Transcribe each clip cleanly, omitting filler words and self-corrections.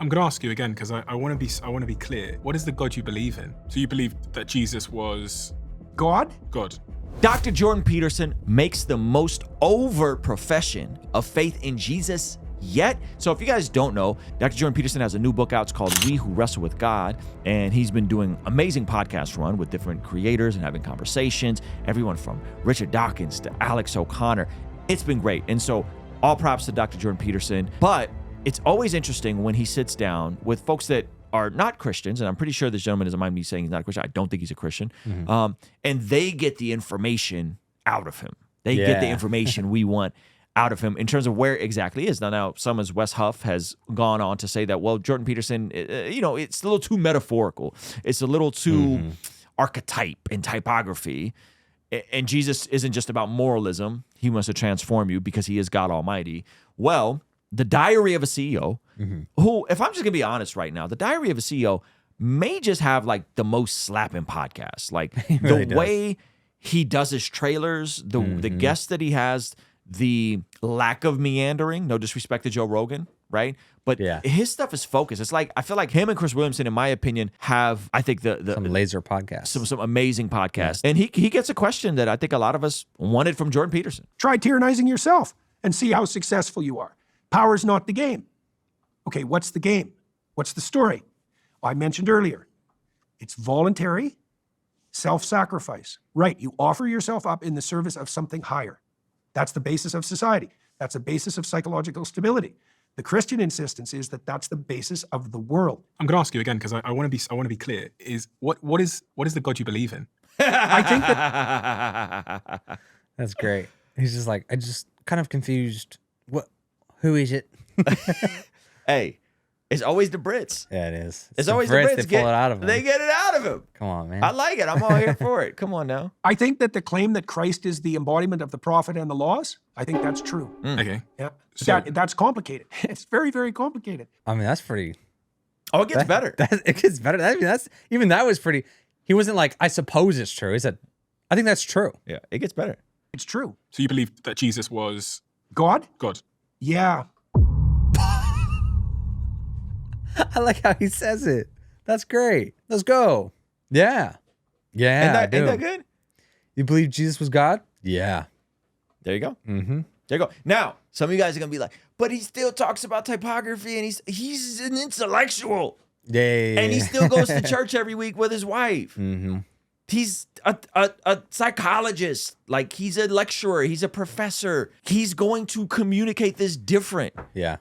I'm going to ask you again because I want to be clear. What is the God you believe in? So you believe that Jesus was God? God. Dr. Jordan Peterson makes the most overt profession of faith in Jesus yet. So if you guys don't know, Dr. Jordan Peterson has a new book out. It's called We Who Wrestle with God. And he's been doing amazing podcast run with different creators and having conversations, everyone from Richard Dawkins to Alex O'Connor. It's been great. And so all props to Dr. Jordan Peterson. But it's always interesting when he sits down with folks that are not Christians, and I'm pretty sure this gentleman doesn't mind me saying he's not a Christian. I don't think he's a Christian. And they get the information out of him. They get the information we want out of him in terms of where exactly he is. Now, some as Wes Huff has gone on to say that, well, Jordan Peterson, it's a little too metaphorical. It's a little too archetype and typography. And Jesus isn't just about moralism. He wants to transform you because he is God Almighty. Well, the Diary of a CEO, who, if I'm just going to be honest right now, the Diary of a CEO may just have like the most slapping podcast. Like the way he does his trailers, the guests that he has, the lack of meandering, no disrespect to Joe Rogan, right? But his stuff is focused. It's like, I feel like him and Chris Williamson, in my opinion, have, I think, some laser podcasts. Some amazing podcasts. And he gets a question that I think a lot of us wanted from Jordan Peterson. Try tyrannizing yourself and see how successful you are. Power's not the game. Okay, what's the game? What's the story? I mentioned earlier, it's voluntary self-sacrifice. Right, you offer yourself up in the service of something higher. That's the basis of society. That's the basis of psychological stability. The Christian insistence is that that's the basis of the world. I'm going to ask you again because I want to be clear. Is what is the God you believe in? I think that That's great. He's just like, I just kind of confused. Who is it? Hey, it's always the Brits. Yeah, it is. It's always the Brits. They pull it out of him. They get it out of him. Come on, man. I like it. I'm all here for it. Come on now. I think that the claim that Christ is the embodiment of the prophet and the laws, I think that's true. Okay. Yeah, So- that's complicated. It's very, very complicated. I mean, that's pretty. Oh, it gets better. It gets better. I mean, that was pretty. He wasn't like, I suppose it's true. He said, I think that's true. Yeah, it gets better. It's true. So you believe that Jesus was God? God? Yeah. I like how he says it. That's great. Let's go. Yeah. Yeah. I do. Ain't that good? You believe Jesus was God? Yeah. There you go. Mm-hmm. There you go. Now, some of you guys are gonna be like, but he still talks about typography and he's an intellectual. Yeah. And he still goes to church every week with his wife. Mm-hmm. He's a psychologist. Like, he's a lecturer. He's a professor. He's going to communicate this different Yeah.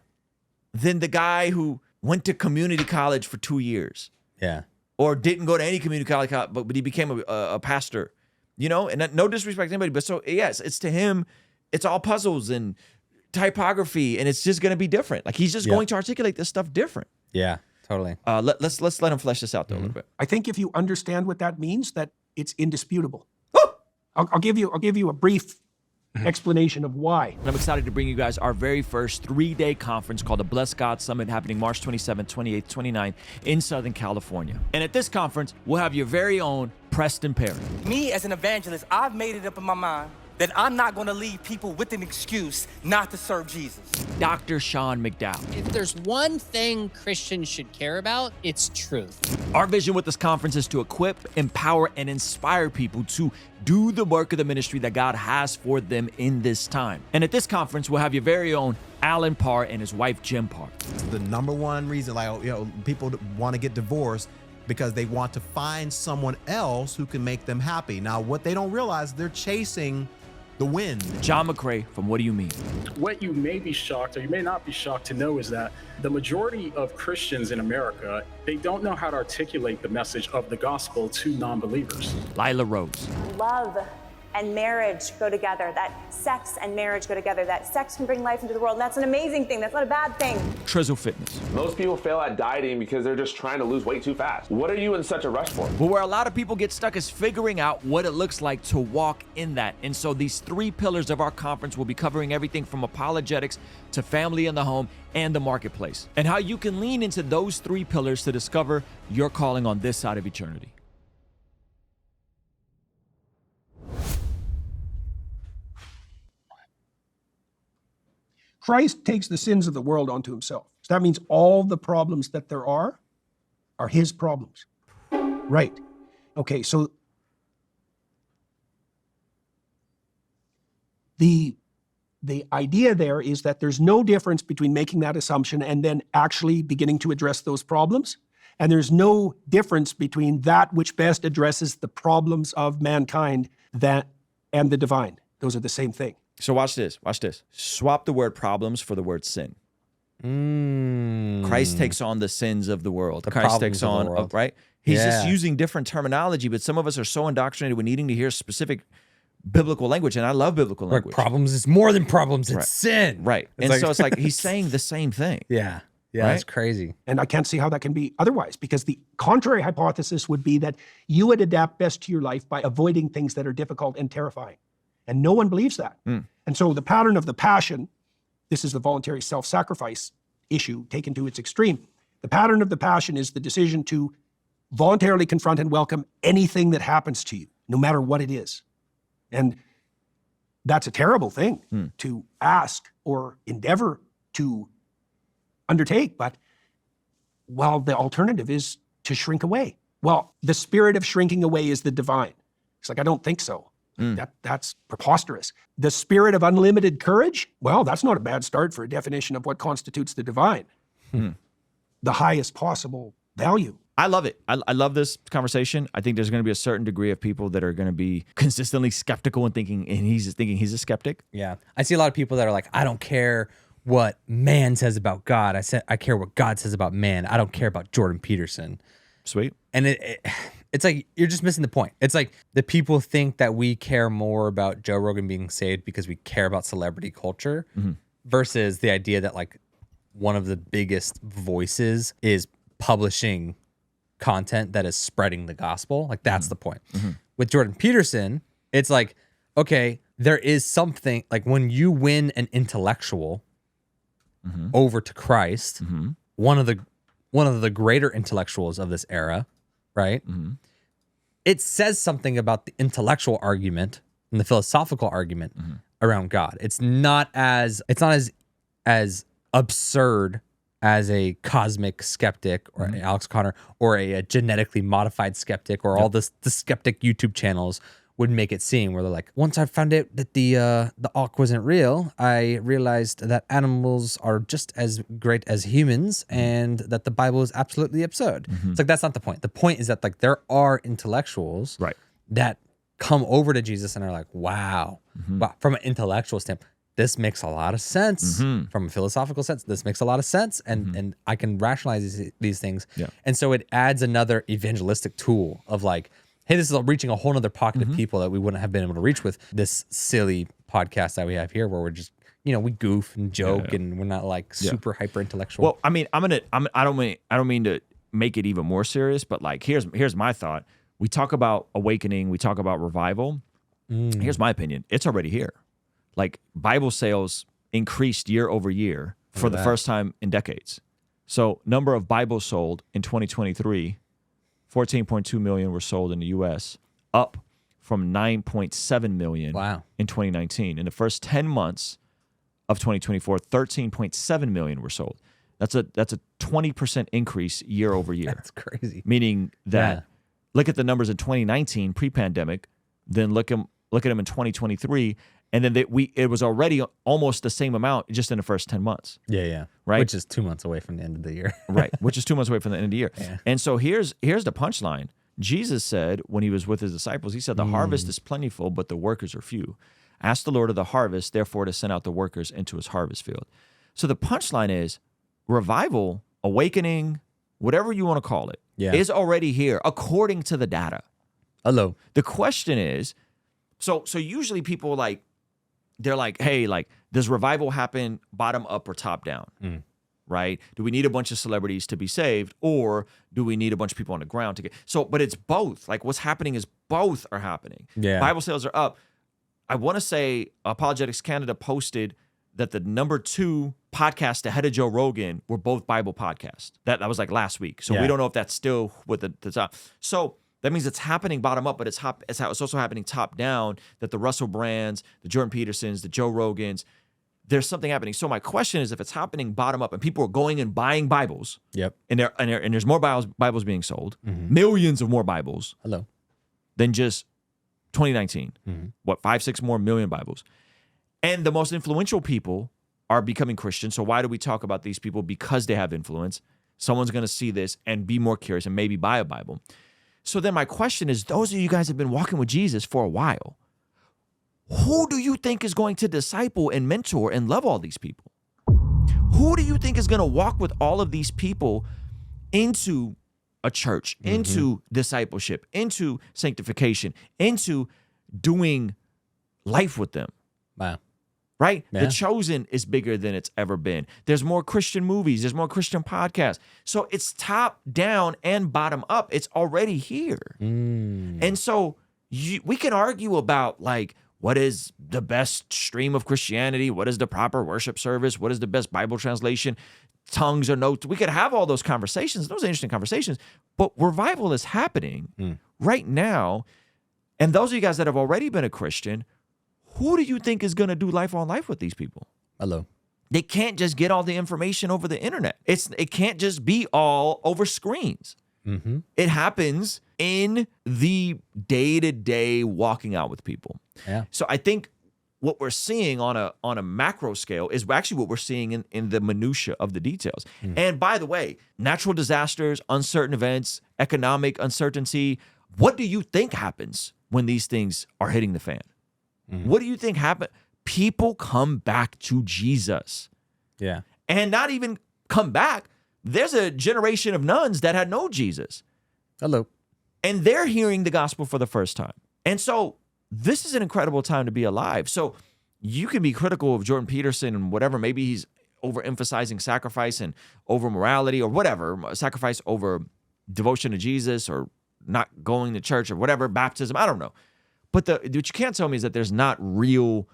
than the guy who went to community college for 2 years Yeah. or didn't go to any community college, but he became a pastor, and no disrespect to anybody, but so yes, it's to him, it's all puzzles and typography, and it's just going to be different. Like, he's just going to articulate this stuff different. Yeah. Totally. Let's let him flesh this out though a little bit. I think if you understand what that means, that it's indisputable. I'll give you a brief explanation of why. I'm excited to bring you guys our very first 3-day conference called the Bless God Summit, happening March 27th, 28th, 29th in Southern California. And at this conference, we'll have your very own Preston Perry. Me as an evangelist, I've made it up in my mind that I'm not going to leave people with an excuse not to serve Jesus. Dr. Sean McDowell. If there's one thing Christians should care about, it's truth. Our vision with this conference is to equip, empower, and inspire people to do the work of the ministry that God has for them in this time. And at this conference, we'll have your very own Alan Parr and his wife, Jim Parr. The number one reason, people want to get divorced because they want to find someone else who can make them happy. Now, what they don't realize, they're chasing the wind. John McCrae from What Do You Mean? What you may be shocked, or you may not be shocked to know, is that the majority of Christians in America, they don't know how to articulate the message of the gospel to non-believers. Lila Rose. Love and marriage go together, that sex and marriage go together, that sex can bring life into the world, and that's an amazing thing, that's not a bad thing. Trizzle Fitness. Most people fail at dieting because they're just trying to lose weight too fast. What are you in such a rush for? But where a lot of people get stuck is figuring out what it looks like to walk in that. And so these 3 pillars of our conference will be covering everything from apologetics to family in the home and the marketplace, and how you can lean into those 3 pillars to discover your calling on this side of eternity. Christ takes the sins of the world onto himself. That means all the problems that there are his problems. Right. Okay, so the idea there is that there's no difference between making that assumption and then actually beginning to address those problems. And there's no difference between that which best addresses the problems of mankind and the divine. Those are the same thing. So watch this. Watch this. Swap the word problems for the word sin. Christ takes on the sins of the world. Christ takes on, right? He's just using different terminology, but some of us are so indoctrinated with needing to hear specific biblical language, and I love biblical language. Problems is more than problems, it's sin. Right. And so it's like he's saying the same thing. Yeah. Yeah, right? That's crazy. And I can't see how that can be otherwise, because the contrary hypothesis would be that you would adapt best to your life by avoiding things that are difficult and terrifying. And no one believes that. And so the pattern of the passion, this is the voluntary self-sacrifice issue taken to its extreme. The pattern of the passion is the decision to voluntarily confront and welcome anything that happens to you, no matter what it is. And that's a terrible thing to ask or endeavor to undertake. But, well, the alternative is to shrink away. Well, the spirit of shrinking away is the divine. It's like, I don't think so. That's preposterous. The spirit of unlimited courage, well, that's not a bad start for a definition of what constitutes the divine. The highest possible value. I love it. I love this conversation. I think there's going to be a certain degree of people that are going to be consistently skeptical and he's a skeptic. Yeah. I see a lot of people that are like, I don't care what man says about God. I care what God says about man. I don't care about Jordan Peterson. Sweet. And it's like, you're just missing the point. It's like the people think that we care more about Joe Rogan being saved because we care about celebrity culture versus the idea that like one of the biggest voices is publishing content that is spreading the gospel. Like that's the point. With Jordan Peterson, it's like, okay, there is something like when you win an intellectual over to Christ, one of the greater intellectuals of this era, right? It says something about the intellectual argument and the philosophical argument around God. It's not as absurd as a cosmic skeptic or an Alex Connor or a genetically modified skeptic or all the skeptic YouTube channels would make it seem, where they're like, once I found out that the Ark wasn't real, I realized that animals are just as great as humans and that the Bible is absolutely absurd. It's like, that's not the point. The point is that like there are intellectuals that come over to Jesus and are like, wow, from an intellectual standpoint, this makes a lot of sense. From a philosophical sense, this makes a lot of sense. And I can rationalize these things. And so it adds another evangelistic tool of like, hey, this is reaching a whole nother pocket of people that we wouldn't have been able to reach with this silly podcast that we have here, where we're just, we goof and joke and we're not like super hyper intellectual. Well, I mean, I don't mean to make it even more serious, but like, here's my thought. We talk about awakening. We talk about revival. Here's my opinion. It's already here. Like, Bible sales increased year over year for the first time in decades. So number of Bibles sold in 2023, 14.2 million were sold in the U.S., up from 9.7 million in 2019. In the first 10 months of 2024, 13.7 million were sold. That's a 20% increase year over year. That's crazy. Meaning that, look at the numbers in 2019, pre-pandemic, then look at them in 2023, and then it was already almost the same amount just in the first 10 months. Yeah. Right? Which is 2 months away from the end of the year. Right. Which is 2 months away from the end of the year. Yeah. And so here's the punchline. Jesus said when he was with his disciples, he said, the harvest is plentiful, but the workers are few. Ask the Lord of the harvest, therefore, to send out the workers into his harvest field. So the punchline is revival, awakening, whatever you want to call it, is already here according to the data. Hello. The question is, so usually people they're like, hey, like, does revival happen bottom up or top down? Right? Do we need a bunch of celebrities to be saved, or do we need a bunch of people on the ground to get? So, but it's both. Like, what's happening is both are happening. Yeah. Bible sales are up. I want to say Apologetics Canada posted that the number 2 podcast ahead of Joe Rogan were both Bible podcasts. That was like last week. So we don't know if that's still with the top. So that means it's happening bottom up, but it's also happening top down, that the Russell Brands, the Jordan Petersons, the Joe Rogans, there's something happening. So my question is, if it's happening bottom up and people are going and buying Bibles, Yep. and there's more Bibles being sold, millions of more Bibles Hello. than just 2019. What, 5-6 more million Bibles? And the most influential people are becoming Christians. So why do we talk about these people? Because they have influence. Someone's going to see this and be more curious and maybe buy a Bible. So then my question is, those of you guys have been walking with Jesus for a while. Who do you think is going to disciple and mentor and love all these people? Who do you think is going to walk with all of these people into a church, into discipleship, into sanctification, into doing life with them? Wow. Right? Yeah. The Chosen is bigger than it's ever been. There's more Christian movies. There's more Christian podcasts. So it's top down and bottom up. It's already here. And so we can argue about, like, what is the best stream of Christianity? What is the proper worship service? What is the best Bible translation? Tongues or notes? We could have all those conversations. Those are interesting conversations. But revival is happening right now. And those of you guys that have already been a Christian, who do you think is going to do life on life with these people? Hello. They can't just get all the information over the internet. It can't just be all over screens. It happens in the day-to-day walking out with people. Yeah. So I think what we're seeing on a macro scale is actually what we're seeing in the minutia of the details. And by the way, natural disasters, uncertain events, economic uncertainty, what do you think happens when these things are hitting the fan? What do you think happened? People come back to Jesus. Yeah. And not even come back. There's a generation of nuns that had no Jesus. Hello. And they're hearing the gospel for the first time. And so this is an incredible time to be alive. So you can be critical of Jordan Peterson and whatever. Maybe he's overemphasizing sacrifice and over morality or whatever. Sacrifice over devotion to Jesus or not going to church or whatever, baptism. I don't know. But what you can't tell me is that there's not real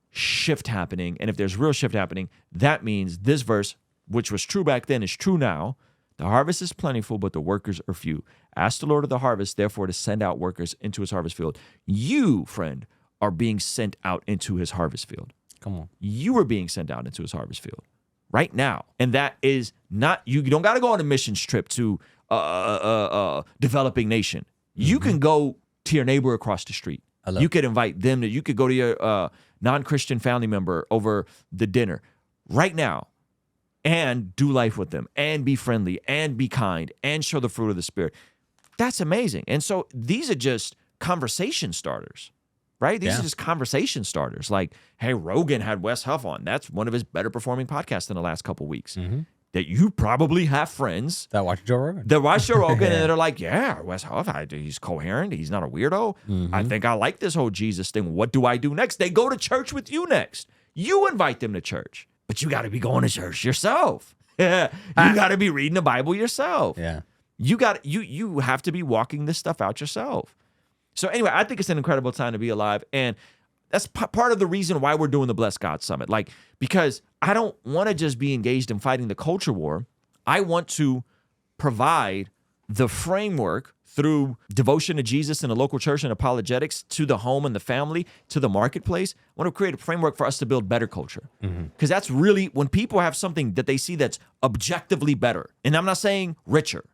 shift happening. And if there's real shift happening, that means this verse, which was true back then, is true now. The harvest is plentiful, but the workers are few. Ask the Lord of the harvest, therefore, to send out workers into his harvest field. You, friend, are being sent out into his harvest field. Come on. You are being sent out into his harvest field right now. And that is not, you don't got to go on a missions trip to developing nation. You can go to your neighbor across the street. You could invite them. You could go to your non-Christian family member over the dinner right now and do life with them and be friendly and be kind and show the fruit of the Spirit. That's amazing. And so these are just conversation starters, right? These are just conversation starters. Like, hey, Rogan had Wes Huff on. That's one of his better performing podcasts in the last couple of weeks. That you probably have friends that watch Joe Rogan. That watch Joe Rogan and they're like, yeah, Wes Huff, he's coherent. He's not a weirdo. I think I like this whole Jesus thing. What do I do next? They go to church with you next. You invite them to church, but you got to be going to church yourself. You got to be reading the Bible yourself. Yeah. You have to be walking this stuff out yourself. So anyway, I think it's an incredible time to be alive. And that's part of the reason why we're doing the Bless God Summit. Like, because I don't want to just be engaged in fighting the culture war. I want to provide the framework through devotion to Jesus in the local church and apologetics to the home and the family, to the marketplace. I want to create a framework for us to build better culture. Because that's really, when people have something that they see that's objectively better, and I'm not saying richer,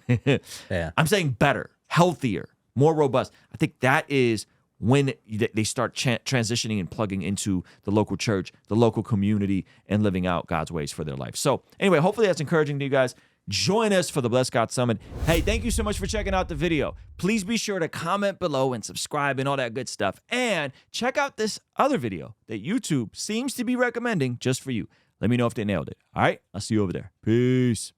I'm saying better, healthier, more robust. I think that is when they start transitioning and plugging into the local church, the local community, and living out God's ways for their life. So anyway, hopefully that's encouraging to you guys. Join us for the Bless God Summit. Hey, thank you so much for checking out the video. Please be sure to comment below and subscribe and all that good stuff. And check out this other video that YouTube seems to be recommending just for you. Let me know if they nailed it. All right, I'll see you over there. Peace.